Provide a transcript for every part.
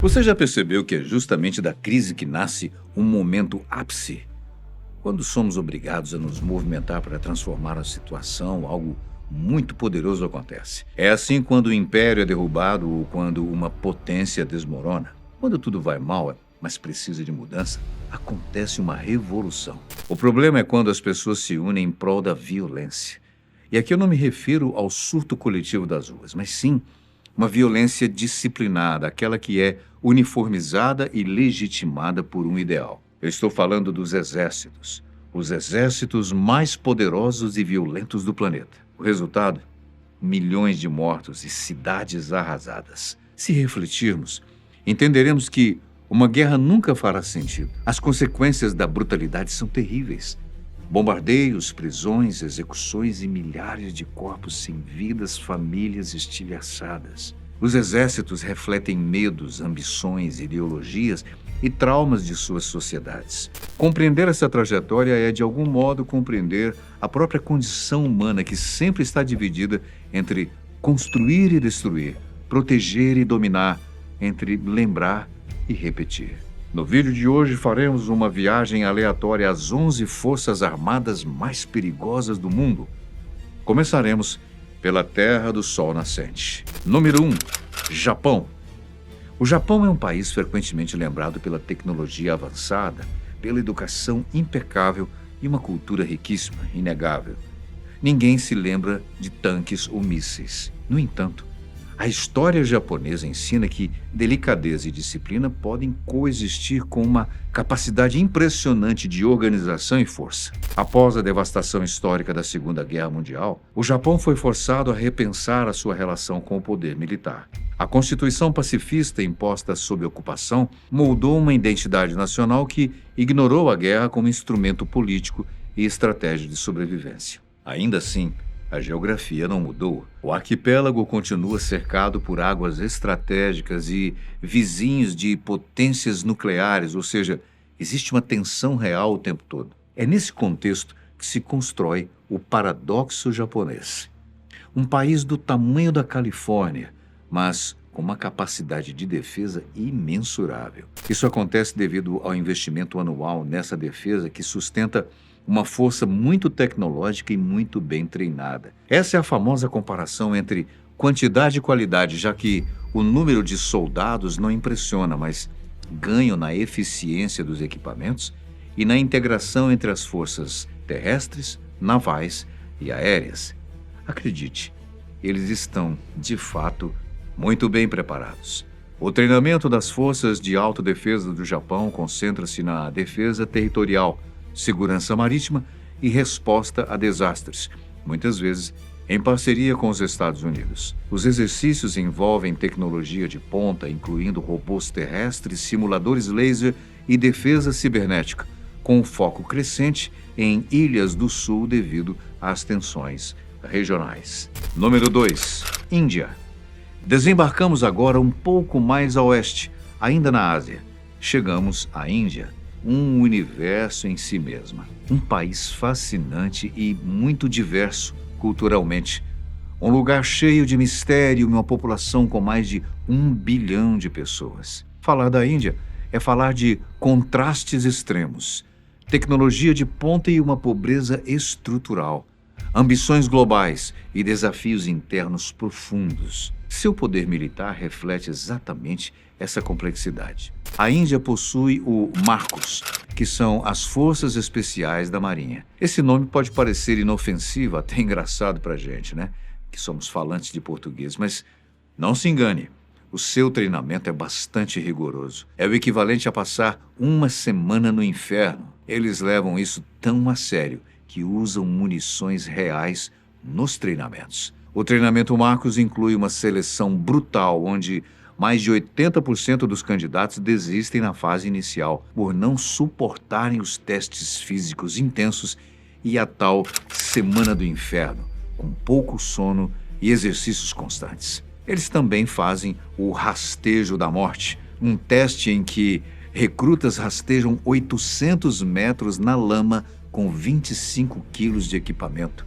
Você já percebeu que é justamente da crise que nasce um momento ápice? Quando somos obrigados a nos movimentar para transformar a situação, algo muito poderoso acontece. É assim quando o império é derrubado ou quando uma potência desmorona. Quando tudo vai mal, mas precisa de mudança, acontece uma revolução. O problema é quando as pessoas se unem em prol da violência. E aqui eu não me refiro ao surto coletivo das ruas, mas sim uma violência disciplinada, aquela que é uniformizada e legitimada por um ideal. Eu estou falando dos exércitos, os exércitos mais poderosos e violentos do planeta. O resultado? Milhões de mortos e cidades arrasadas. Se refletirmos, entenderemos que uma guerra nunca fará sentido. As consequências da brutalidade são terríveis. Bombardeios, prisões, execuções e milhares de corpos sem vidas, famílias estilhaçadas. Os exércitos refletem medos, ambições, ideologias e traumas de suas sociedades. Compreender essa trajetória é, de algum modo, compreender a própria condição humana que sempre está dividida entre construir e destruir, proteger e dominar, entre lembrar e repetir. No vídeo de hoje faremos uma viagem aleatória às 11 forças armadas mais perigosas do mundo. Começaremos pela Terra do Sol Nascente. Número 1. Japão. O Japão é um país frequentemente lembrado pela tecnologia avançada, pela educação impecável e uma cultura riquíssima, inegável. Ninguém se lembra de tanques ou mísseis. No entanto, a história japonesa ensina que delicadeza e disciplina podem coexistir com uma capacidade impressionante de organização e força. Após a devastação histórica da Segunda Guerra Mundial, o Japão foi forçado a repensar a sua relação com o poder militar. A Constituição pacifista imposta sob ocupação moldou uma identidade nacional que ignorou a guerra como instrumento político e estratégia de sobrevivência. Ainda assim, a geografia não mudou. O arquipélago continua cercado por águas estratégicas e vizinhos de potências nucleares, ou seja, existe uma tensão real o tempo todo. É nesse contexto que se constrói o paradoxo japonês. Um país do tamanho da Califórnia, mas com uma capacidade de defesa imensurável. Isso acontece devido ao investimento anual nessa defesa que sustenta uma força muito tecnológica e muito bem treinada. Essa é a famosa comparação entre quantidade e qualidade, já que o número de soldados não impressiona, mas ganham na eficiência dos equipamentos e na integração entre as forças terrestres, navais e aéreas. Acredite, eles estão, de fato, muito bem preparados. O treinamento das forças de autodefesa do Japão concentra-se na defesa territorial, segurança marítima e resposta a desastres, muitas vezes em parceria com os Estados Unidos. Os exercícios envolvem tecnologia de ponta, incluindo robôs terrestres, simuladores laser e defesa cibernética, com foco crescente em ilhas do sul devido às tensões regionais. Número 2. Índia. Desembarcamos agora um pouco mais a oeste, ainda na Ásia. Chegamos à Índia. Um universo em si mesma. Um país fascinante e muito diverso culturalmente. Um lugar cheio de mistério e uma população com mais de 1 bilhão de pessoas. Falar da Índia é falar de contrastes extremos, tecnologia de ponta e uma pobreza estrutural, ambições globais e desafios internos profundos. Seu poder militar reflete exatamente essa complexidade. A Índia possui o Marcos, que são as Forças Especiais da Marinha. Esse nome pode parecer inofensivo, até engraçado pra gente, né? Que somos falantes de português, mas não se engane. O seu treinamento é bastante rigoroso. É o equivalente a passar uma semana no inferno. Eles levam isso tão a sério que usam munições reais nos treinamentos. O treinamento Marcos inclui uma seleção brutal, onde mais de 80% dos candidatos desistem na fase inicial por não suportarem os testes físicos intensos e a tal semana do inferno, com pouco sono e exercícios constantes. Eles também fazem o rastejo da morte, um teste em que recrutas rastejam 800 metros na lama com 25 quilos de equipamento,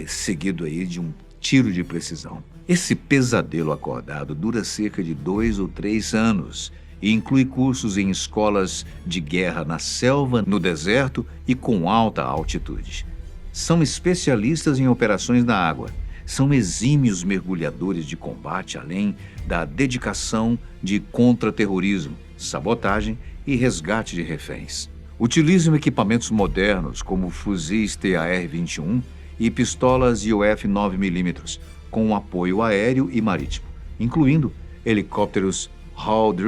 seguido aí de um tiro de precisão. Esse pesadelo acordado dura cerca de 2 ou 3 anos e inclui cursos em escolas de guerra na selva, no deserto e com alta altitude. São especialistas em operações na água. São exímios mergulhadores de combate, além da dedicação de contra-terrorismo, sabotagem e resgate de reféns. Utilizam equipamentos modernos como fuzis TAR-21 e pistolas IOF 9mm, com apoio aéreo e marítimo, incluindo helicópteros Hawk.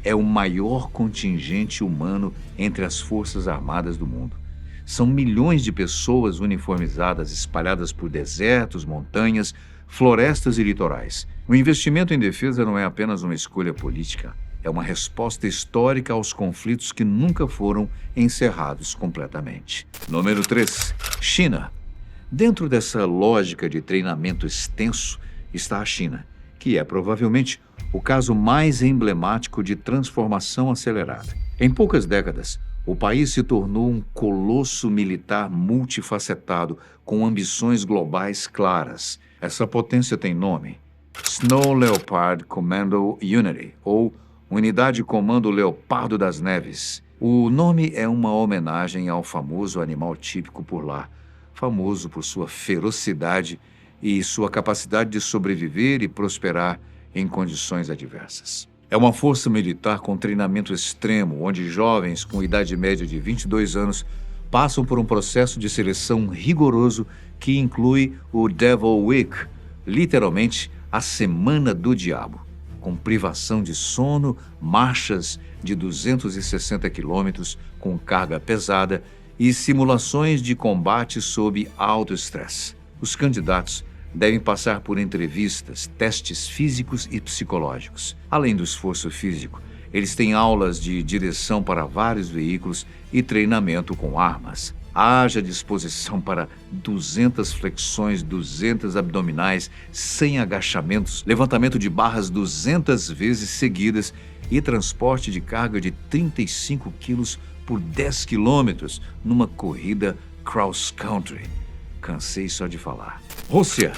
É o maior contingente humano entre as Forças Armadas do mundo. São milhões de pessoas uniformizadas espalhadas por desertos, montanhas, florestas e litorais. O investimento em defesa não é apenas uma escolha política, é uma resposta histórica aos conflitos que nunca foram encerrados completamente. Número 3. China. Dentro dessa lógica de treinamento extenso está a China, que é provavelmente o caso mais emblemático de transformação acelerada. Em poucas décadas, o país se tornou um colosso militar multifacetado, com ambições globais claras. Essa potência tem nome: Snow Leopard Commando Unity, ou Unidade Comando Leopardo das Neves. O nome é uma homenagem ao famoso animal típico por lá, famoso por sua ferocidade e sua capacidade de sobreviver e prosperar em condições adversas. É uma força militar com treinamento extremo, onde jovens com idade média de 22 anos passam por um processo de seleção rigoroso que inclui o Devil Week, literalmente a Semana do Diabo, com privação de sono, marchas de 260 quilômetros com carga pesada e simulações de combate sob alto estresse. Os candidatos devem passar por entrevistas, testes físicos e psicológicos. Além do esforço físico, eles têm aulas de direção para vários veículos e treinamento com armas. Haja disposição para 200 flexões, 200 abdominais, 100 agachamentos, levantamento de barras 200 vezes seguidas e transporte de carga de 35 quilos por 10 quilômetros numa corrida cross-country. Cansei só de falar. Rússia.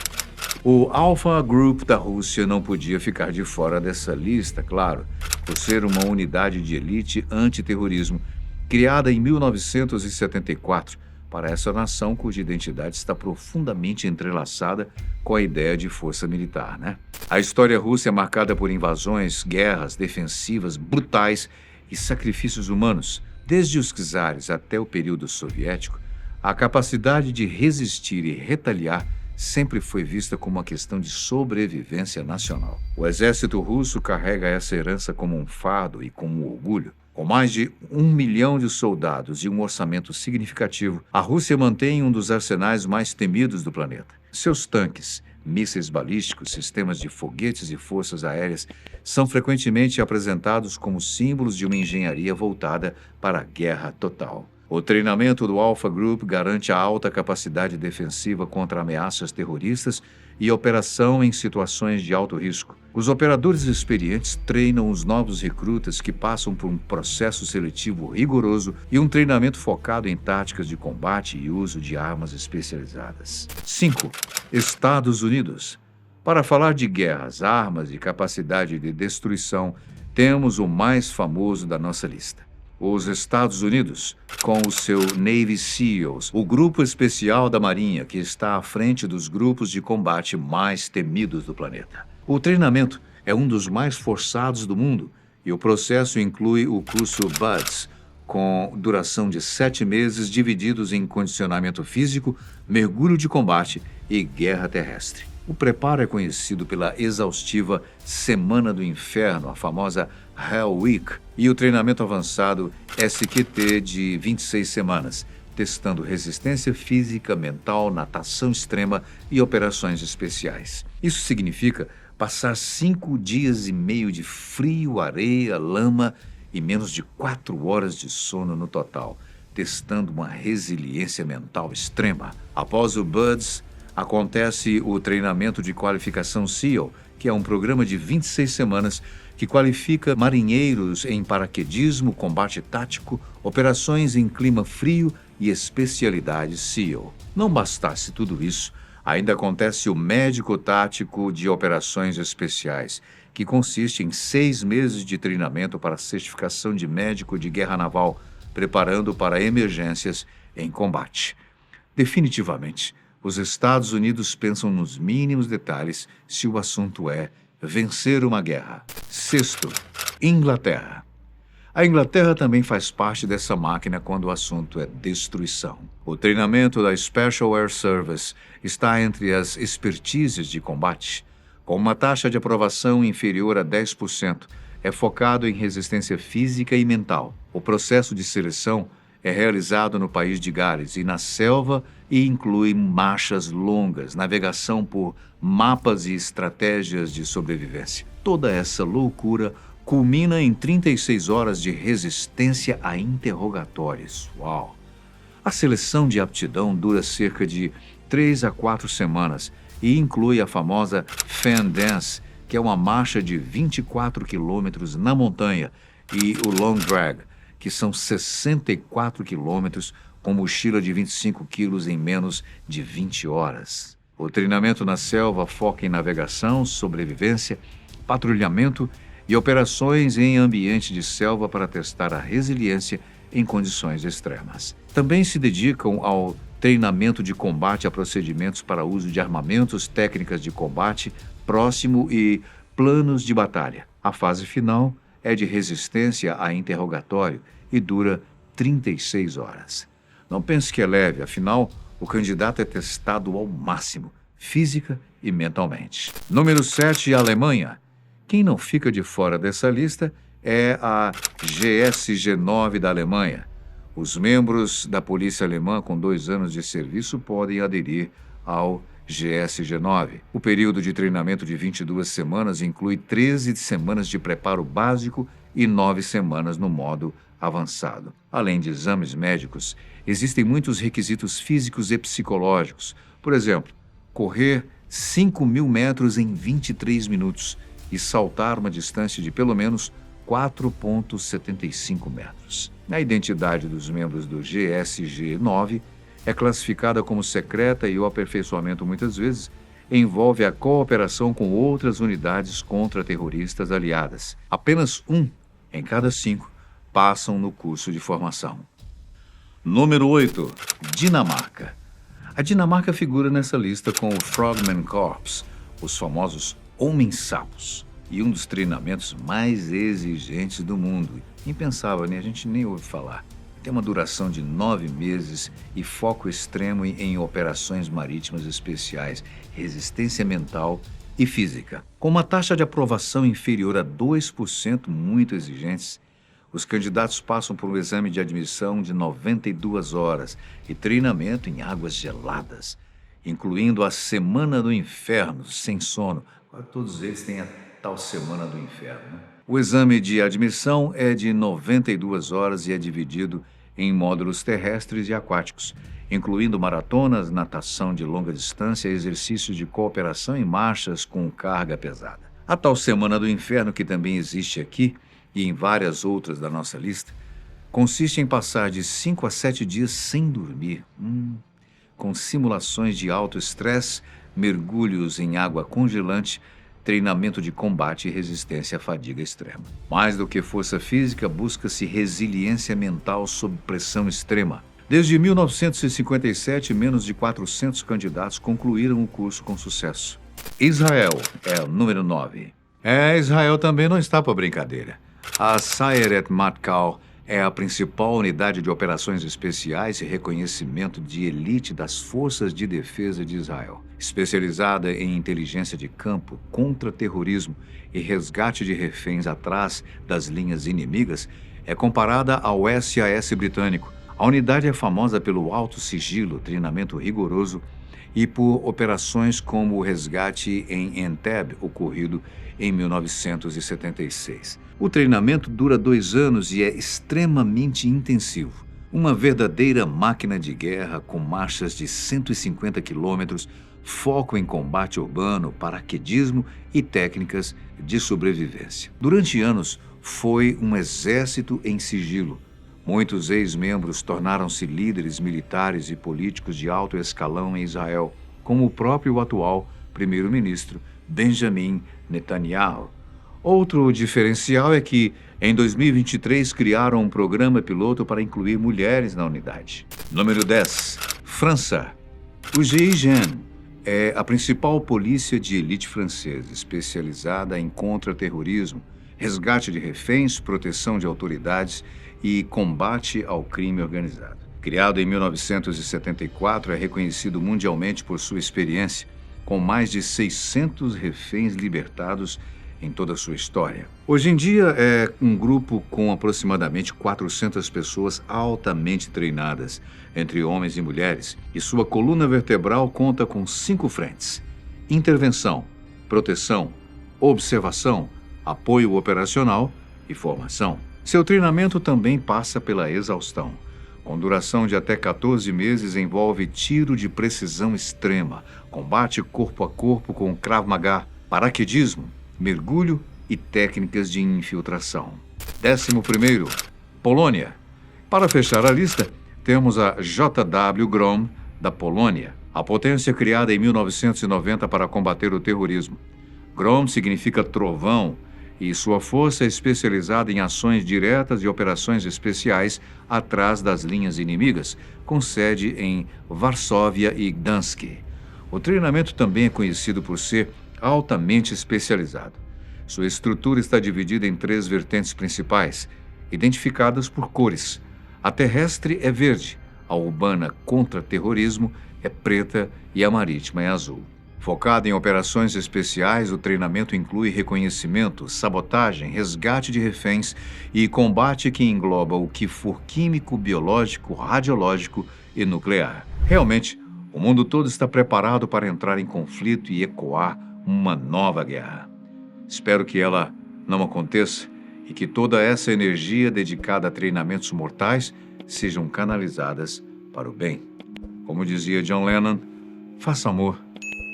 O Alpha Group da Rússia não podia ficar de fora dessa lista, claro, por ser uma unidade de elite antiterrorismo, criada em 1974 para essa nação cuja identidade está profundamente entrelaçada com a ideia de força militar, né? A história russa é marcada por invasões, guerras defensivas brutais e sacrifícios humanos. Desde os czares até o período soviético, a capacidade de resistir e retaliar sempre foi vista como uma questão de sobrevivência nacional. O exército russo carrega essa herança como um fardo e como um orgulho. Com mais de 1 milhão de soldados e um orçamento significativo, a Rússia mantém um dos arsenais mais temidos do planeta. Seus tanques, mísseis balísticos, sistemas de foguetes e forças aéreas são frequentemente apresentados como símbolos de uma engenharia voltada para a guerra total. O treinamento do Alpha Group garante a alta capacidade defensiva contra ameaças terroristas e operação em situações de alto risco. Os operadores experientes treinam os novos recrutas que passam por um processo seletivo rigoroso e um treinamento focado em táticas de combate e uso de armas especializadas. 5. Estados Unidos. Para falar de guerras, armas e capacidade de destruição, temos o mais famoso da nossa lista: os Estados Unidos, com o seu Navy SEALs, o grupo especial da Marinha que está à frente dos grupos de combate mais temidos do planeta. O treinamento é um dos mais forçados do mundo e o processo inclui o curso BUDS, com duração de 7 meses divididos em condicionamento físico, mergulho de combate e guerra terrestre. O preparo é conhecido pela exaustiva Semana do Inferno, a famosa Hell Week, e o treinamento avançado SQT de 26 semanas, testando resistência física, mental, natação extrema e operações especiais. Isso significa passar 5 dias e meio de frio, areia, lama e menos de 4 horas de sono no total, testando uma resiliência mental extrema. Após o BUDS, acontece o treinamento de qualificação SEAL, que é um programa de 26 semanas que qualifica marinheiros em paraquedismo, combate tático, operações em clima frio e especialidades SEAL. Não bastasse tudo isso, Ainda acontece o médico tático de operações especiais, que consiste em 6 meses de treinamento para a certificação de médico de guerra naval, preparando para emergências em combate. Definitivamente, os Estados Unidos pensam nos mínimos detalhes se o assunto é vencer uma guerra. Sexto, Inglaterra. A Inglaterra também faz parte dessa máquina quando o assunto é destruição. O treinamento da Special Air Service está entre as expertises de combate. Com uma taxa de aprovação inferior a 10%, é focado em resistência física e mental. O processo de seleção é realizado no país de Gales e na selva e inclui marchas longas, navegação por mapas e estratégias de sobrevivência. Toda essa loucura culmina em 36 horas de resistência a interrogatórios. Uau! A seleção de aptidão dura cerca de 3 a 4 semanas e inclui a famosa Fan Dance, que é uma marcha de 24 quilômetros na montanha, e o Long Drag, que são 64 quilômetros com mochila de 25 quilos em menos de 20 horas. O treinamento na selva foca em navegação, sobrevivência, patrulhamento e operações em ambiente de selva para testar a resiliência em condições extremas. Também se dedicam ao treinamento de combate a procedimentos para uso de armamentos, técnicas de combate próximo e planos de batalha. A fase final é de resistência a interrogatório e dura 36 horas. Não pense que é leve, afinal, o candidato é testado ao máximo, física e mentalmente. Número 7, Alemanha. Quem não fica de fora dessa lista é a GSG-9 da Alemanha. Os membros da polícia alemã com 2 anos de serviço podem aderir ao GSG-9. O período de treinamento de 22 semanas inclui 13 semanas de preparo básico e 9 semanas no modo avançado. Além de exames médicos, existem muitos requisitos físicos e psicológicos. Por exemplo, correr 5.000 metros em 23 minutos e saltar uma distância de pelo menos 4,75 metros. A identidade dos membros do GSG-9 é classificada como secreta e o aperfeiçoamento muitas vezes envolve a cooperação com outras unidades contra-terroristas aliadas. Apenas 1 em cada 5 passam no curso de formação. Número 8, Dinamarca. A Dinamarca figura nessa lista com o Frogman Corps, os famosos Homens-Sapos, e um dos treinamentos mais exigentes do mundo. Impensável, né? A gente nem ouve falar. Tem uma duração de 9 meses e foco extremo em operações marítimas especiais, resistência mental e física. Com uma taxa de aprovação inferior a 2%, muito exigentes, os candidatos passam por um exame de admissão de 92 horas e treinamento em águas geladas, incluindo a Semana do Inferno, sem sono. Todos eles têm a tal Semana do Inferno, né? O exame de admissão é de 92 horas e é dividido em módulos terrestres e aquáticos, incluindo maratonas, natação de longa distância, exercícios de cooperação e marchas com carga pesada. A tal Semana do Inferno, que também existe aqui e em várias outras da nossa lista, consiste em passar de 5 a 7 dias sem dormir, com simulações de alto estresse, mergulhos em água congelante, treinamento de combate e resistência à fadiga extrema. Mais do que força física, busca-se resiliência mental sob pressão extrema. Desde 1957, menos de 400 candidatos concluíram o curso com sucesso. Israel é o número 9. Israel também não está para brincadeira. A Sayeret Matkal é a principal unidade de operações especiais e reconhecimento de elite das Forças de Defesa de Israel. Especializada em inteligência de campo, contra-terrorismo e resgate de reféns atrás das linhas inimigas, é comparada ao SAS britânico. A unidade é famosa pelo alto sigilo, treinamento rigoroso e por operações como o resgate em Entebbe, ocorrido em 1976. O treinamento dura 2 anos e é extremamente intensivo. Uma verdadeira máquina de guerra com marchas de 150 quilômetros, foco em combate urbano, paraquedismo e técnicas de sobrevivência. Durante anos, foi um exército em sigilo. Muitos ex-membros tornaram-se líderes militares e políticos de alto escalão em Israel. como o próprio atual primeiro-ministro Benjamin Netanyahu. Outro diferencial é que, em 2023, criaram um programa piloto para incluir mulheres na unidade. Número 10. França. O GIGN é a principal polícia de elite francesa, especializada em contra-terrorismo, resgate de reféns, proteção de autoridades e combate ao crime organizado. Criado em 1974, é reconhecido mundialmente por sua experiência, com mais de 600 reféns libertados em toda a sua história. Hoje em dia, é um grupo com aproximadamente 400 pessoas altamente treinadas, entre homens e mulheres, e sua coluna vertebral conta com 5 frentes: intervenção, proteção, observação, apoio operacional e formação. Seu treinamento também passa pela exaustão. Com duração de até 14 meses, envolve tiro de precisão extrema, combate corpo a corpo com Krav Maga, paraquedismo, mergulho e técnicas de infiltração. 11º, Polônia. Para fechar a lista, temos a JW Grom, da Polônia, a potência criada em 1990 para combater o terrorismo. Grom significa trovão e sua força é especializada em ações diretas e operações especiais atrás das linhas inimigas, com sede em Varsóvia e Gdansk. O treinamento também é conhecido por ser altamente especializado. Sua estrutura está dividida em 3 vertentes principais, identificadas por cores. A terrestre é verde, a urbana contra-terrorismo é preta e a marítima é azul. Focado em operações especiais, o treinamento inclui reconhecimento, sabotagem, resgate de reféns e combate que engloba o que for químico, biológico, radiológico e nuclear. Realmente, o mundo todo está preparado para entrar em conflito e ecoar uma nova guerra. Espero que ela não aconteça e que toda essa energia dedicada a treinamentos mortais sejam canalizadas para o bem. Como dizia John Lennon, faça amor,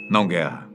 não guerra.